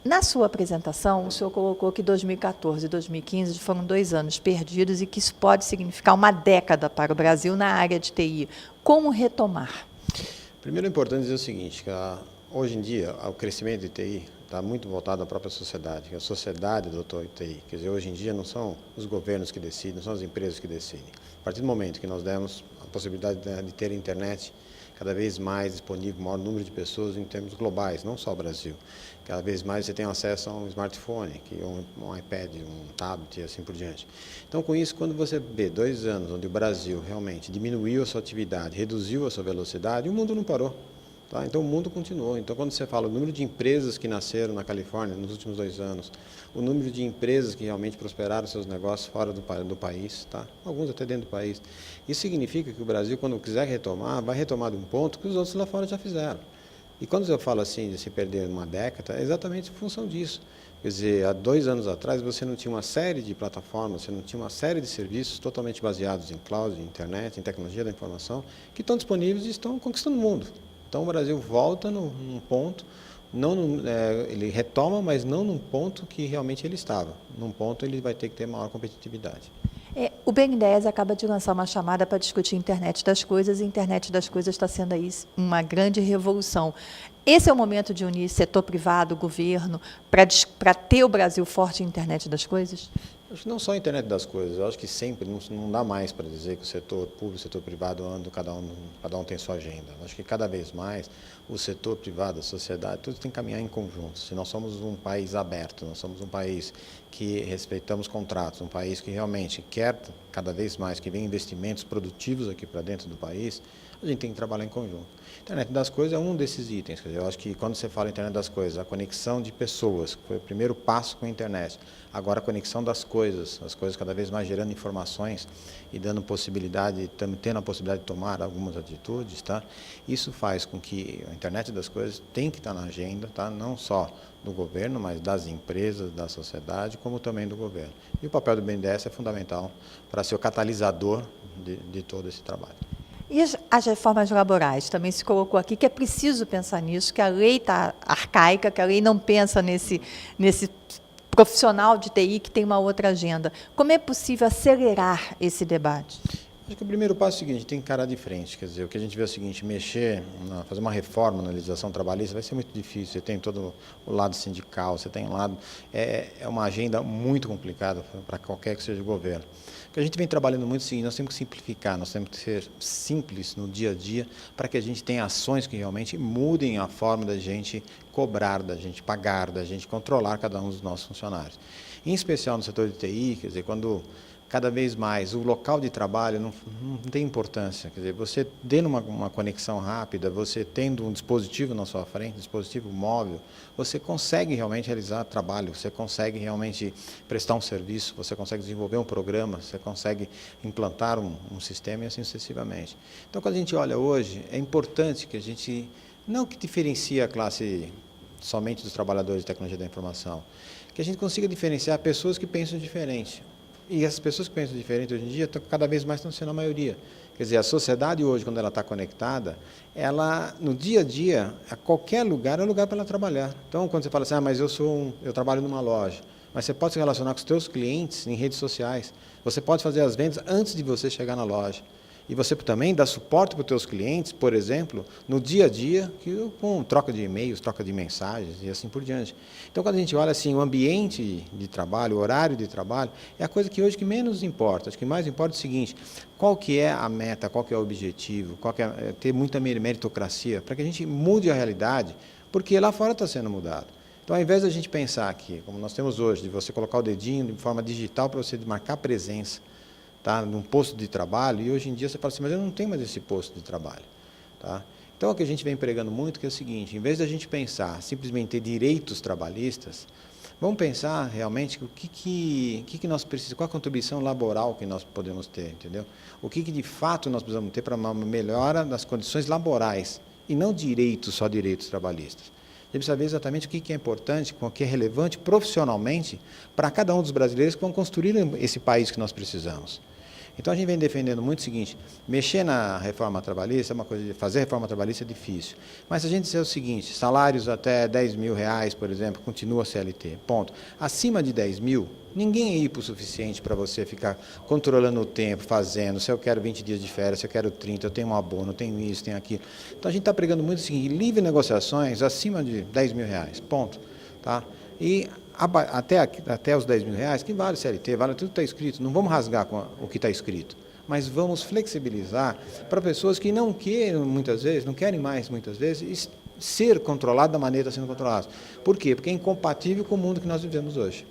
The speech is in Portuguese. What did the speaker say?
Na sua apresentação, o senhor colocou que 2014 e 2015 foram 2 anos perdidos e que isso pode significar uma década para o Brasil na área de TI. Como retomar? Primeiro é importante dizer o seguinte, que hoje em dia o crescimento de TI está muito voltado à própria sociedade, que a sociedade adotou TI. Quer dizer, hoje em dia não são os governos que decidem, não são as empresas que decidem. A partir do momento que nós demos a possibilidade de ter internet cada vez mais disponível, maior número de pessoas em termos globais, não só o Brasil. Cada vez mais você tem acesso a um smartphone, um iPad, um tablet e assim por diante. Então, com isso, quando você vê 2 anos onde o Brasil realmente diminuiu a sua atividade, reduziu a sua velocidade, o mundo não parou. Tá? Então, o mundo continuou. Então, quando você fala o número de empresas que nasceram na Califórnia nos últimos 2 anos, o número de empresas que realmente prosperaram seus negócios fora do país, tá? Alguns até dentro do país, isso significa que o Brasil, quando quiser retomar, vai retomar de um ponto que os outros lá fora já fizeram. E quando eu falo assim de se perder uma década, é exatamente em função disso. Quer dizer, há 2 anos atrás você não tinha uma série de plataformas, você não tinha uma série de serviços totalmente baseados em cloud, em internet, em tecnologia da informação, que estão disponíveis e estão conquistando o mundo. Então o Brasil volta num ponto, ele retoma, mas não num ponto que realmente ele estava. Num ponto ele vai ter que ter maior competitividade. O BNDES acaba de lançar uma chamada para discutir a internet das coisas, e a internet das coisas está sendo aí uma grande revolução. Esse é o momento de unir setor privado, governo, para ter o Brasil forte em internet das coisas? Acho que não só a internet das coisas, eu acho que sempre não dá mais para dizer que o setor público e o setor privado andam, cada um tem sua agenda. Eu acho que cada vez mais o setor privado, a sociedade, tudo tem que caminhar em conjunto. Se nós somos um país aberto, nós somos um país que respeitamos contratos, um país que realmente quer cada vez mais que venha investimentos produtivos aqui para dentro do país, a gente tem que trabalhar em conjunto. A internet das coisas é um desses itens. Quer dizer, eu acho que quando você fala em internet das coisas, a conexão de pessoas, que foi o primeiro passo com a internet, agora a conexão das coisas, as coisas cada vez mais gerando informações e dando possibilidade, tendo a possibilidade de tomar algumas atitudes, tá? Isso faz com que a internet das coisas tem que estar na agenda, tá? Não só do governo, mas das empresas, da sociedade, como também do governo. E o papel do BNDES é fundamental para ser o catalisador de todo esse trabalho. E as reformas laborais? Também se colocou aqui que é preciso pensar nisso, que a lei está arcaica, que a lei não pensa nesse profissional de TI que tem uma outra agenda. Como é possível acelerar esse debate? Acho que o primeiro passo é o seguinte, a gente tem que encarar de frente. Quer dizer, o que a gente vê é o seguinte, fazer uma reforma na legislação trabalhista vai ser muito difícil. Você tem todo o lado sindical, você tem um lado... É uma agenda muito complicada para qualquer que seja o governo. O que a gente vem trabalhando muito é o seguinte, nós temos que simplificar, nós temos que ser simples no dia a dia para que a gente tenha ações que realmente mudem a forma da gente cobrar, da gente pagar, da gente controlar cada um dos nossos funcionários. Em especial no setor de TI, quer dizer, quando cada vez mais o local de trabalho não tem importância. Quer dizer, você tendo uma conexão rápida, você tendo um dispositivo na sua frente, um dispositivo móvel, você consegue realmente realizar trabalho, você consegue realmente prestar um serviço, você consegue desenvolver um programa, você consegue implantar um sistema e assim sucessivamente. Então, quando a gente olha hoje, é importante que a gente, não que diferencie a classe somente dos trabalhadores de tecnologia da informação, que a gente consiga diferenciar pessoas que pensam diferente. E as pessoas que pensam diferente hoje em dia, cada vez mais estão sendo a maioria. Quer dizer, a sociedade hoje, quando ela está conectada, ela, no dia a dia, a qualquer lugar, é um lugar para ela trabalhar. Então, quando você fala assim, mas eu trabalho numa loja, mas você pode se relacionar com os seus clientes em redes sociais. Você pode fazer as vendas antes de você chegar na loja. E você também dá suporte para os seus clientes, por exemplo, no dia a dia, com troca de e-mails, troca de mensagens e assim por diante. Então, quando a gente olha assim, o ambiente de trabalho, o horário de trabalho, é a coisa que hoje que menos importa. Acho que mais importa é o seguinte, qual que é a meta, qual que é o objetivo, ter muita meritocracia, para que a gente mude a realidade, porque lá fora está sendo mudado. Então, ao invés da gente pensar aqui, como nós temos hoje, de você colocar o dedinho de forma digital para você marcar presença, tá, num posto de trabalho, e hoje em dia você fala assim, mas eu não tenho mais esse posto de trabalho. Tá? Então, o que a gente vem pregando muito que é o seguinte, em vez da gente pensar simplesmente ter direitos trabalhistas, vamos pensar realmente o que nós precisamos, qual a contribuição laboral que nós podemos ter, entendeu? O que de fato nós precisamos ter para uma melhora das condições laborais, e não só direitos trabalhistas. A gente precisa saber exatamente o que é importante, o que é relevante profissionalmente para cada um dos brasileiros que vão construir esse país que nós precisamos. Então a gente vem defendendo muito o seguinte, mexer na reforma trabalhista é uma coisa, fazer reforma trabalhista é difícil. Mas se a gente disser o seguinte, salários até R$10.000, por exemplo, continua CLT, ponto. Acima de 10 mil, ninguém é hipo o suficiente para você ficar controlando o tempo, fazendo, se eu quero 20 dias de férias, se eu quero 30, eu tenho um abono, eu tenho isso, tenho aquilo. Então a gente está pregando muito o seguinte, livre negociações acima de R$10.000, ponto. Tá? E até os R$10.000, que vale CLT, vale tudo que está escrito, não vamos rasgar com o que está escrito, mas vamos flexibilizar para pessoas que não querem muitas vezes, não querem mais muitas vezes, ser controlado da maneira que está sendo controlado. Por quê? Porque é incompatível com o mundo que nós vivemos hoje.